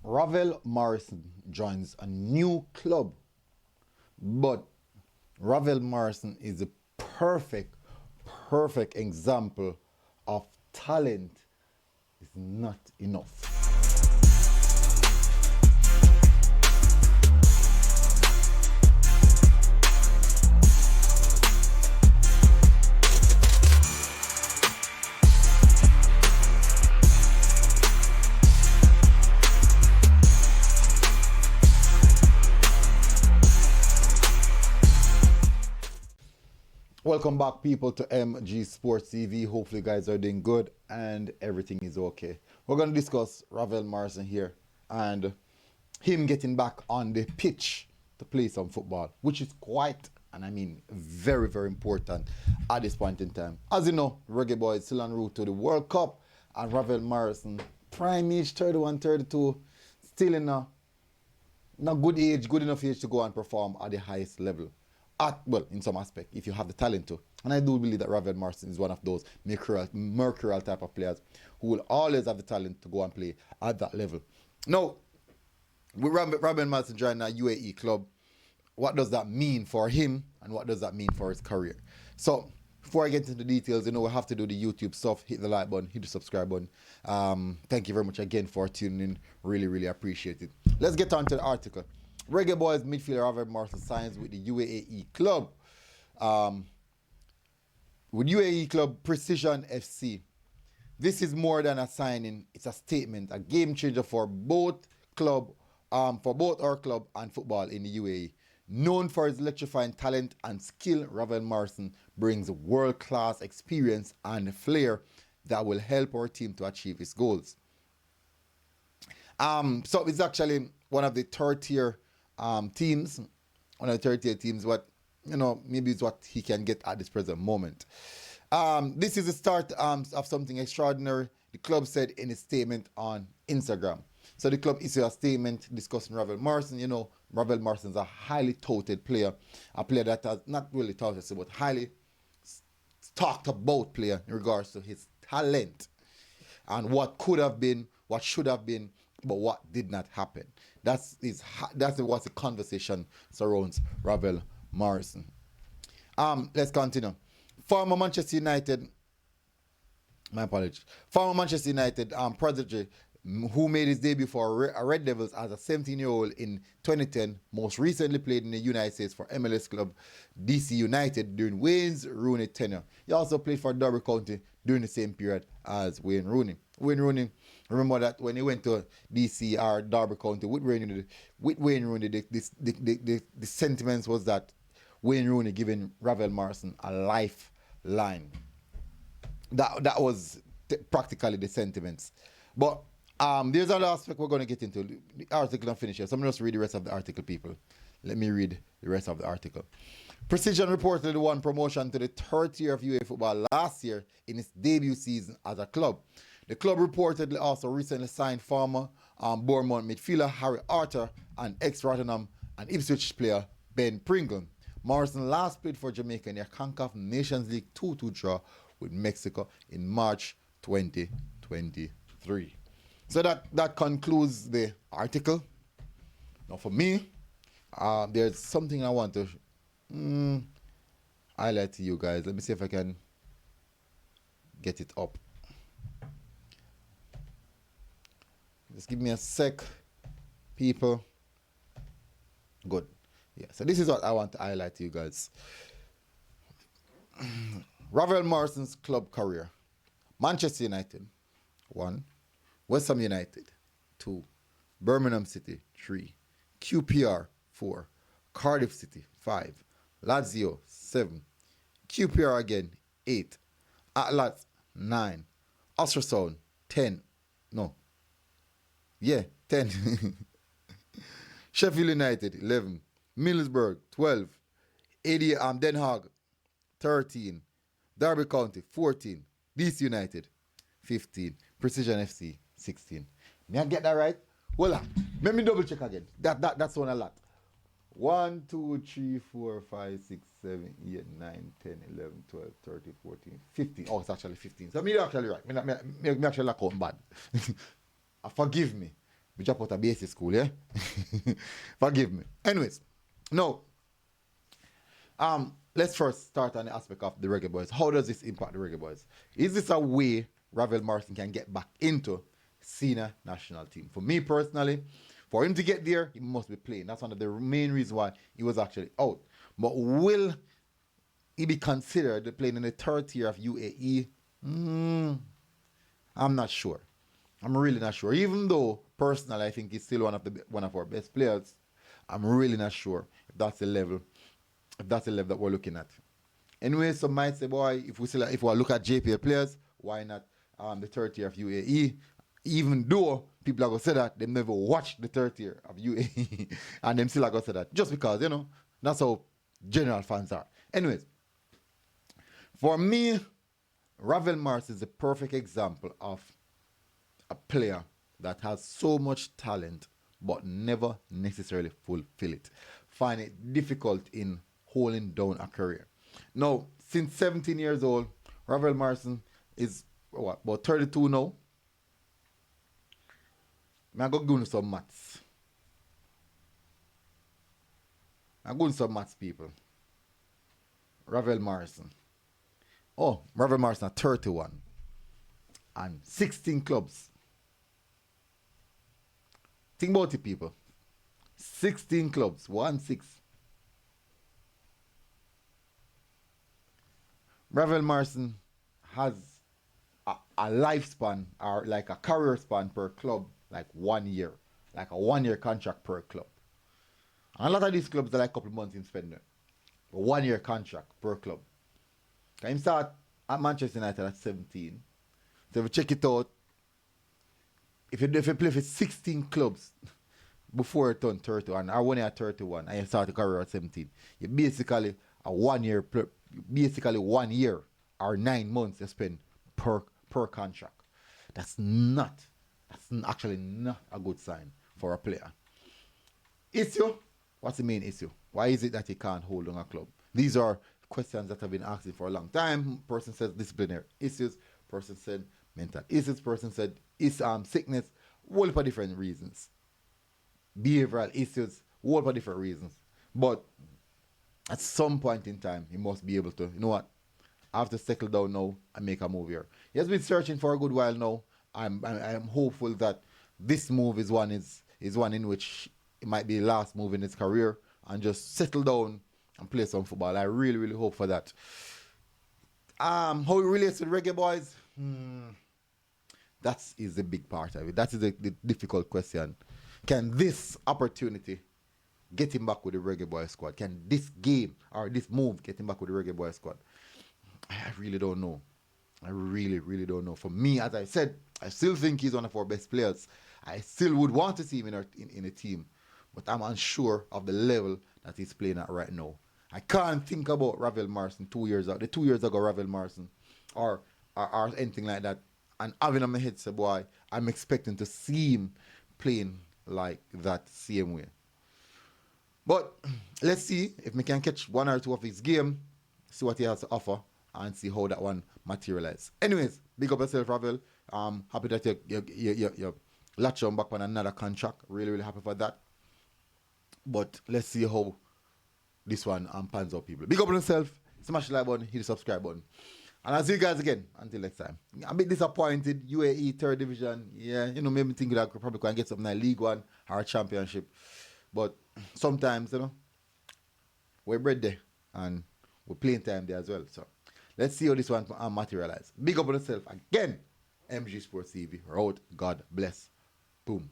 Ravel Morrison joins a new club, but Ravel Morrison is a perfect, perfect example of talent is not enough. Welcome back, people, to MG Sports TV. Hopefully, you guys are doing good and everything is okay. We're going to discuss Ravel Morrison here and him getting back on the pitch to play some football, which is quite, and I mean very, very important at this point in time. As you know, Reggae Boyz still en route to the World Cup, and Ravel Morrison, prime age 31, 32, still in a not good age, good enough age to go and perform at the highest level. Well, in some aspect, if you have the talent to. And I do believe that Ravel Morrison is one of those mercurial type of players who will always have the talent to go and play at that level. Now, with Ravel Morrison joining a UAE club, what does that mean for him and what does that mean for his career? So, before I get into the details, we have to do the YouTube stuff. Hit the like button, hit the subscribe button. Thank you very much again for tuning in. Really, really appreciate it. Let's get on to the article. Reggae Boyz midfielder Ravel Morrison signs with the UAE club. With UAE club Precision FC. This is more than a signing, it's a statement, a game changer for both our club and football in the UAE. Known for his electrifying talent and skill, Ravel Morrison brings world-class experience and flair that will help our team to achieve its goals. So it's actually one of the third-tier teams, what maybe it's what he can get at this present moment. This is the start of something extraordinary, the club said in a statement on Instagram. So the club issued a statement discussing Ravel Morrison. Ravel Morrison is a highly touted player, a player that has not really touted, but highly talked about player in regards to his talent and what could have been, what should have been, but what did not happen. That's what the conversation surrounds Ravel Morrison. Let's continue. Former Manchester United prodigy who made his debut for Red Devils as a 17-year-old in 2010, most recently played in the United States for MLS club DC United during Wayne's Rooney tenure. He also played for Derby County during the same period as Wayne Rooney. Wayne Rooney, remember that when he went to DC or Derby County with Wayne Rooney, the sentiments was that Wayne Rooney giving Ravel Morrison a lifeline. That was practically the sentiments. But there's another aspect we're going to get into. The article I'm finished here, so I'm going to just read the rest of the article, people. Let me read the rest of the article. Precision reportedly won promotion to the third tier of UAE football last year in its debut season as a club. The club reportedly also recently signed former Bournemouth midfielder Harry Arter and ex-Rotherham and Ipswich player Ben Pringle. Morrison last played for Jamaica in their CONCACAF Nations League 2-2 draw with Mexico in March 2023. So that concludes the article. Now for me, there's something I want to highlight to you guys. Let me see if I can get it up. Just give me a sec, people. Good. Yeah, so this is what I want to highlight to you guys. Ravel Morrison's club career. Manchester United, 1. West Ham United, 2. Birmingham City, 3. QPR, 4. Cardiff City, 5. Lazio, 7. QPR again, 8. Atlas, 9. Ultrasound, 10. No. Yeah, 10. Sheffield United, 11. Middlesbrough, 12. Den Haag, 13. Derby County, 14. DC United, 15. Precision FC, 16. May I get that right? Well, let me double check again. That's one a lot. 1, 2, 3, 4, 5, 6, 7, 8, 9, 10, 11, 12, 13, 14, 15. Oh, it's actually 15. So I'm actually right. I'm actually not counting bad. Forgive me. We drop out of basic school, yeah? Forgive me. Anyways, now, let's first start on the aspect of the Reggae Boyz. How does this impact the Reggae Boyz? Is this a way Ravel Morrison can get back into senior national team? For me personally, for him to get there, he must be playing. That's one of the main reasons why he was actually out. But will he be considered playing in the third tier of UAE? I'm not sure. I'm really not sure. Even though personally I think he's still one of our best players, I'm really not sure if that's the level that we're looking at. Anyway, some might say, boy, if we look at JPL players, why not the third tier of UAE? Even though people are gonna say that they never watched the third tier of UAE, and them still are gonna say that just because that's how general fans are. Anyways, for me, Ravel Morrison is the perfect example of a player that has so much talent but never necessarily fulfill it. Find it difficult in holding down a career. Now, since 17 years old, Ravel Morrison is about 32 now. I'm going to do some maths. I'm going to some maths, people. Ravel Morrison. Oh, Ravel Morrison at 31. And 16 clubs. Think about it, people. 16 clubs. 1-6. Ravel Morrison has a lifespan, or like a career span per club, like 1 year. Like a 1 year contract per club. And a lot of these clubs are like a couple months in spending. A 1 year contract per club. Can you start at Manchester United at 17? So if you check it out, if you play for 16 clubs before you turn 31, or when you're 31 and you start a career at 17, you basically a 1 year, basically 1 year or 9 months you spend per contract. That's actually not a good sign for a player. Issue? What's the main issue? Why is it that he can't hold on a club? These are questions that have been asking for a long time. Person says disciplinary issues. Person said mental issues. Person said sickness. Whole lot of different reasons. Behavioral issues. Whole lot of different reasons. But at some point in time, he must be able to, you know what? I have to settle down now and make a move here. He has been searching for a good while now. I'm hopeful that this move is one in which it might be the last move in his career and just settle down and play some football. I really, really hope for that. How it relates to the Reggae Boyz? That is the big part of it. That is the difficult question. Can this opportunity get him back with the Reggae Boyz squad? Can this game or this move get him back with the Reggae Boyz squad? I really don't know. I really, really don't know. For me, as I said, I still think he's one of our best players. I still would want to see him in a team. But I'm unsure of the level that he's playing at right now. I can't think about Ravel Morrison 2 years ago. The 2 years ago Ravel Morrison or anything like that. And having on my head, say, boy, I'm expecting to see him playing like that same way. But let's see if we can catch one or two of his game, see what he has to offer, and see how that one materializes. Anyways, big up yourself, Ravel. Happy that you latch on back on another contract. Really, really happy for that. But let's see how this one pans out, people. Big up on yourself. Smash the like button, hit the subscribe button. And I'll see you guys again. Until next time. I'm a bit disappointed. UAE third division. Yeah, maybe thinking that I could probably can get something like League One or a championship. But sometimes, we're bred there. And we're playing time there as well. So let's see how this one materializes. Big up on yourself again. MG Sports TV. We're out. God bless. Boom.